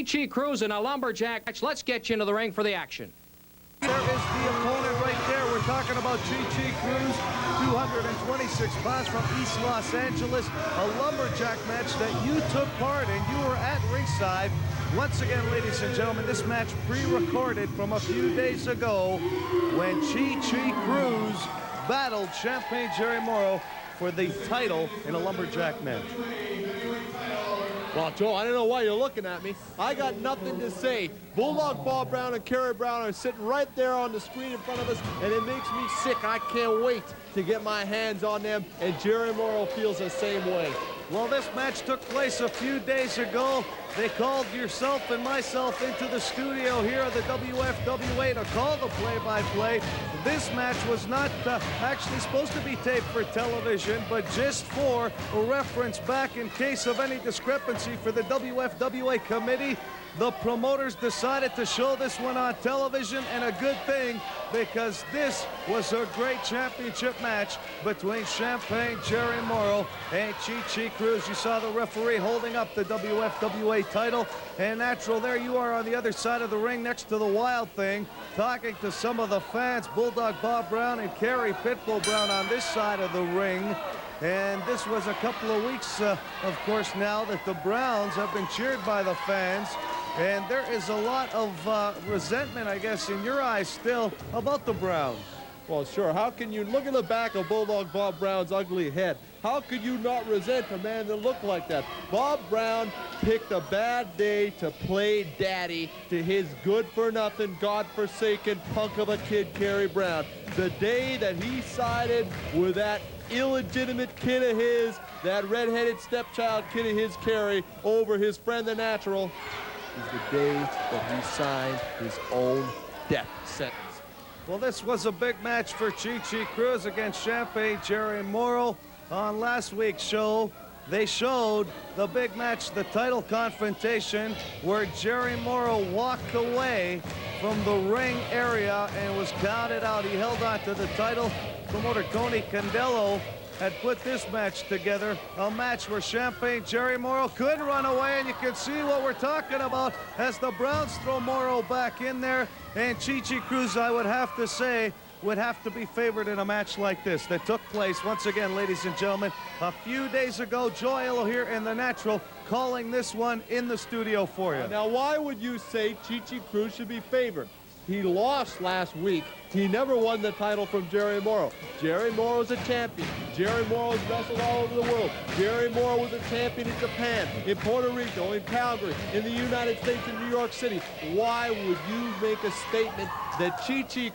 Cruz in a Lumberjack match. Let's get you into the ring for the action. There is the opponent right there. We're talking about Cruz, 226 pounds from East Los Angeles. A Lumberjack match that you took part in. You were at ringside. Once again, ladies and gentlemen, this match pre-recorded from a few days ago when Cruz battled Champagne Gerry Morrow for the title in a Lumberjack match. Well, Joe, I don't know why you're looking at me. I got nothing to say. Bulldog Bob Brown and Kerry Brown are sitting right there on the screen in front of us, and it makes me sick. I can't wait to get my hands on them, and Gerry Morrow feels the same way. Well, this match took place a few days ago. They called yourself and myself into the studio here at the WFWA to call the play-by-play. This match was not actually supposed to be taped for television, but just for a reference back in case of any discrepancy for the WFWA committee. The promoters decided to show this one on television, and a good thing, because this was a great championship match between Champagne Gerry Morrow and Cruz. You saw the referee holding up the WFWA title, and natural, there you are on the other side of the ring next to the Wild Thing, talking to some of the fans, Bulldog Bob Brown and Kerry Pitbull Brown on this side of the ring. And this was a couple of weeks, of course, now that the Browns have been cheered by the fans. And there is a lot of resentment, I guess, in your eyes still about the Browns. Well, sure. How can you look at the back of Bulldog Bob Brown's ugly head? How could you not resent a man that looked like that? Bob Brown picked a bad day to play daddy to his good-for-nothing, God-forsaken punk of a kid, Kerry Brown. The day that he sided with that illegitimate kid of his, that red-headed stepchild kid of his, Kerry, over his friend the Natural, is the day that he signed his own death sentence. Well, this was a big match for Cruz against Champagne Gerry Morrow. On last week's show, they showed the big match, the title confrontation, where Gerry Morrow walked away from the ring area and was counted out. He held on to the title. Promoter Tony Candello had put this match together, a match where Champagne Gerry Morrow couldn't run away, and you can see what we're talking about as the Browns throw Morrow back in there, and Cruz, I would have to say, would have to be favored in a match like this that took place, once again, ladies and gentlemen, a few days ago. Joe Aiello here in the Natural calling this one in the studio for you. Now, why would you say Cruz should be favored? He lost last week. He never won the title from Gerry Morrow. Gerry Morrow's a champion. Gerry Morrow's wrestled all over the world. Gerry Morrow was a champion in Japan, in Puerto Rico, in Calgary, in the United States, in New York City. Why would you make a statement that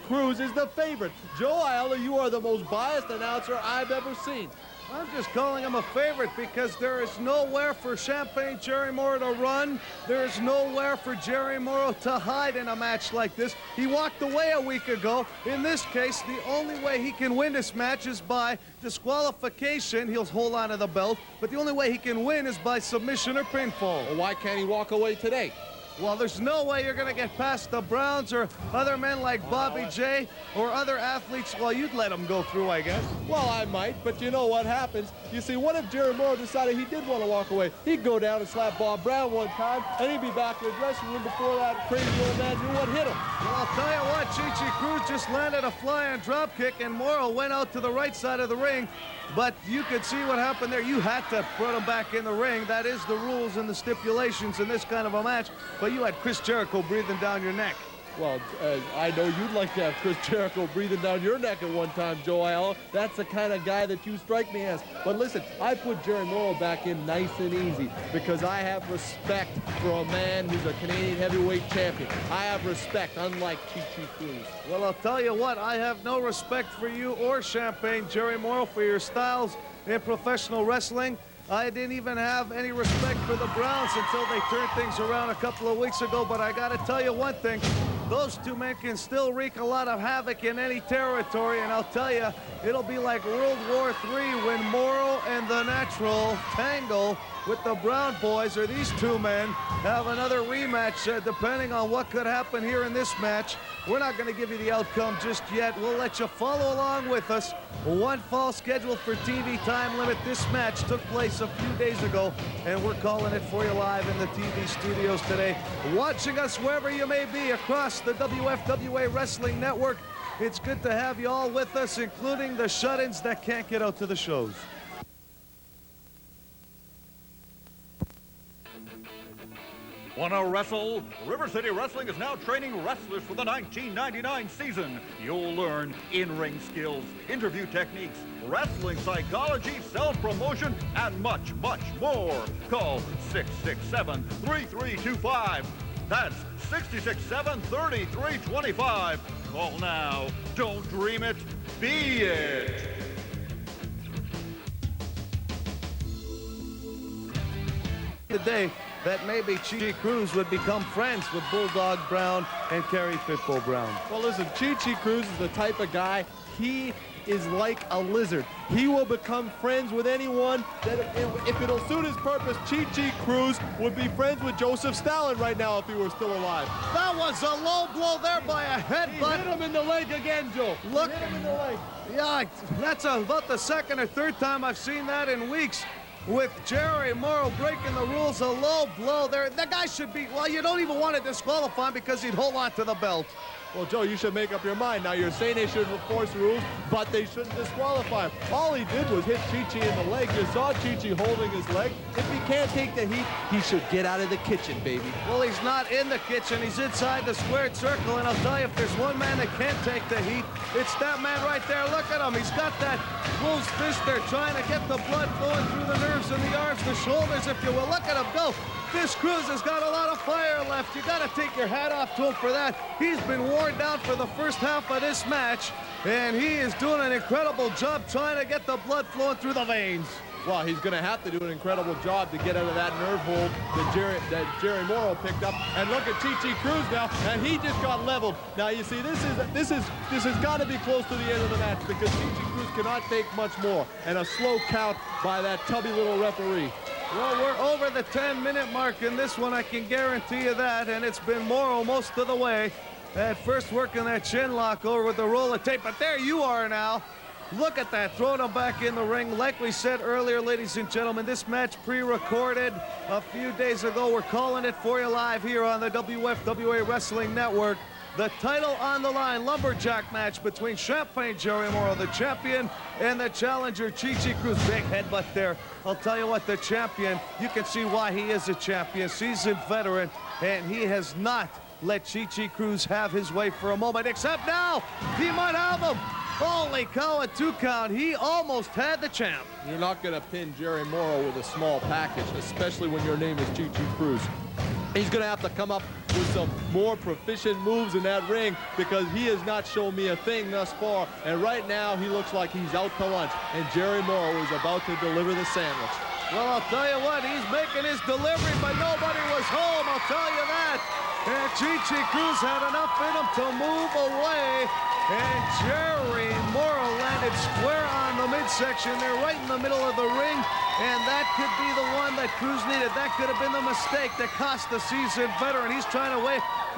Cruz is the favorite? Joe Aiello, you are the most biased announcer I've ever seen. I'm just calling him a favorite because there is nowhere for Champagne Gerry Morrow to run. There is nowhere for Gerry Morrow to hide in a match like this. He walked away a week ago. In this case, the only way he can win this match is by disqualification. He'll hold on to the belt, but the only way he can win is by submission or pinfall. Well, why can't he walk away today? Well, there's no way you're going to get past the Browns or other men like Bobby J or other athletes. Well, you'd let them go through, I guess. Well, I might, but you know what happens? You see, what if Gerry Morrow decided he did want to walk away? He'd go down and slap Bob Brown one time, and he'd be back in the dressing room before that crazy old man knew what hit him. Well, I'll tell you what, Cruz just landed a flying drop kick, and Morrow went out to the right side of the ring. But you could see what happened there. You had to put him back in the ring. That is the rules and the stipulations in this kind of a match. But you had Chris Jericho breathing down your neck. Well, I know you'd like to have Chris Jericho breathing down your neck at one time, Joe Aiello. That's the kind of guy that you strike me as. But listen, I put Gerry Morrow back in nice and easy because I have respect for a man who's a Canadian heavyweight champion. I have respect, unlike Cruz. Well, I'll tell you what, I have no respect for you or Champagne Gerry Morrow for your styles in professional wrestling. I didn't even have any respect for the Browns until they turned things around a couple of weeks ago. But I got to tell you one thing. Those two men can still wreak a lot of havoc in any territory, and I'll tell you, it'll be like World War III when Morrow and the Natural tangle with the Brown boys, or these two men have another rematch, depending on what could happen here in this match. We're not going to give you the outcome just yet. We'll let you follow along with us. One fall scheduled for TV time limit. This match took place a few days ago, and we're calling it for you live in the TV studios today. Watching us wherever you may be across the WFWA Wrestling Network. It's good to have you all with us, including the shut-ins that can't get out to the shows. Wanna wrestle? River City Wrestling is now training wrestlers for the 1999 season. You'll learn in-ring skills, interview techniques, wrestling psychology, self-promotion, and much, much more. Call 667-3325. That's 667-3325. Call now. Don't dream it, be it. Today that maybe Cruz would become friends with Bulldog Brown and Kerry Pitbull Brown. Well, listen, Cruz is the type of guy, he is like a lizard. He will become friends with anyone that, if it'll suit his purpose, Cruz would be friends with Joseph Stalin right now if he were still alive. That was a low blow there by a headbutt. He hit him in the leg again, Joe. Look, He hit him in the leg. Yeah, that's about the second or third time I've seen that in weeks. With Gerry Morrow breaking the rules, a low blow there. That guy should be, well, you don't even want to disqualify him because he'd hold on to the belt. Well, Joe, you should make up your mind. Now, you're saying they shouldn't enforce the rules, but they shouldn't disqualify him. All he did was hit Chi-Chi in the leg. You saw Chi-Chi holding his leg. If he can't take the heat, he should get out of the kitchen, baby. Well, he's not in the kitchen. He's inside the squared circle, and I'll tell you, if there's one man that can't take the heat, it's that man right there. Look at him. He's got that closed fist there, trying to get the blood flowing through the nerves in the arms, the shoulders, if you will. Look at him go. This Cruz has got a lot of fire left. You got to take your hat off to him for that. He's been worn down for the first half of this match, and he is doing an incredible job trying to get the blood flowing through the veins. Well, he's going to have to do an incredible job to get out of that nerve hold that Gerry Morrow picked up. And look at Cruz now, and he just got leveled. Now you see, this has got to be close to the end of the match because Cruz cannot take much more. And a slow count by that tubby little referee. Well, we're over the 10-minute mark in this one, I can guarantee you that, and it's been Morrow most of the way. At first working that chin lock over with the roll of tape, but there you are now. Look at that, throwing him back in the ring. Like we said earlier, ladies and gentlemen, this match pre-recorded a few days ago. We're calling it for you live here on the WFWA Wrestling Network. The title on the line, Lumberjack match between Champagne Gerry Morrow, the champion, and the challenger, Cruz. Big headbutt there. I'll tell you what, the champion, you can see why he is a champion. Seasoned veteran, and he has not let Cruz have his way for a moment, except now, he might have him. Holy cow, a 2 count. He almost had the champ. You're not going to pin Gerry Morrow with a small package, especially when your name is Cruz. He's going to have to come up with some more proficient moves in that ring because he has not shown me a thing thus far. And right now, he looks like he's out to lunch. And Gerry Morrow is about to deliver the sandwich. Well, I'll tell you what, he's making his delivery, but nobody was home, I'll tell you that. And Cruz had enough in him to move away. And Gerry Morrow landed square on the midsection there, right in the middle of the ring. And that could be the one that Cruz needed. That could have been the mistake that cost the seasoned veteran. He's trying to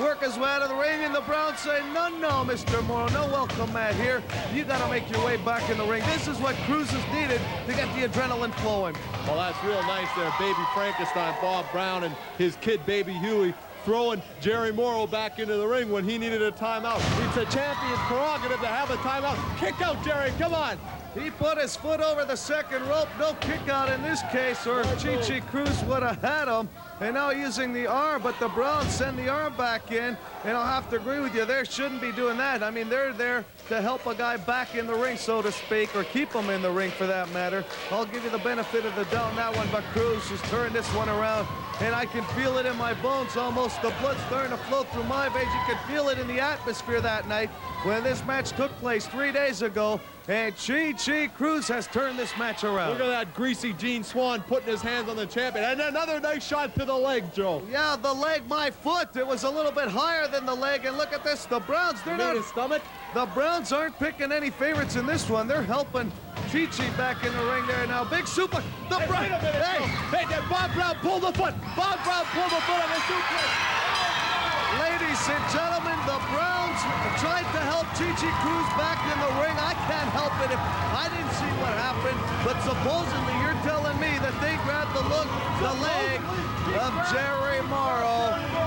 work his way out of the ring, and the Browns say, no, Mr. Morrow, no welcome mat here. You got to make your way back in the ring. This is what Cruz has needed to get the adrenaline flowing. Well, that's real nice there. Baby Frankenstein, Bob Brown, and his kid, Baby Huey, throwing Gerry Morrow back into the ring when he needed a timeout. It's a champion's prerogative to have a timeout. Kick out, Gerry, come on. He put his foot over the second rope. No kick out in this case, or Cruz would have had him. And now using the arm, but the Browns send the arm back in. And I'll have to agree with you, they shouldn't be doing that. I mean, they're there to help a guy back in the ring, so to speak, or keep him in the ring for that matter. I'll give you the benefit of the doubt on that one, but Cruz has turned this one around. And I can feel it in my bones almost. goodness, the blood's starting to flow through my veins. You could feel it in the atmosphere that night when this match took place 3 days ago. And Cruz has turned this match around. Look at that greasy Gene Swan putting his hands on the champion. And another nice shot to the leg, Joe. Yeah, the leg, my foot. It was a little bit higher than the leg. And look at this. The Browns, they're not... his stomach? The Browns aren't picking any favorites in this one. They're helping Chi back in the ring there now. Big super. The Hey, wait a minute, Hey, Joe. Hey, Bob Brown pulled the foot. Bob Brown pulled the foot on the suplex. ladies and gentlemen, the Browns tried to help Chi Cruz back in the ring. I can't help it if I didn't see what happened, but supposedly you're telling me that they grabbed the leg of Gerry Morrow.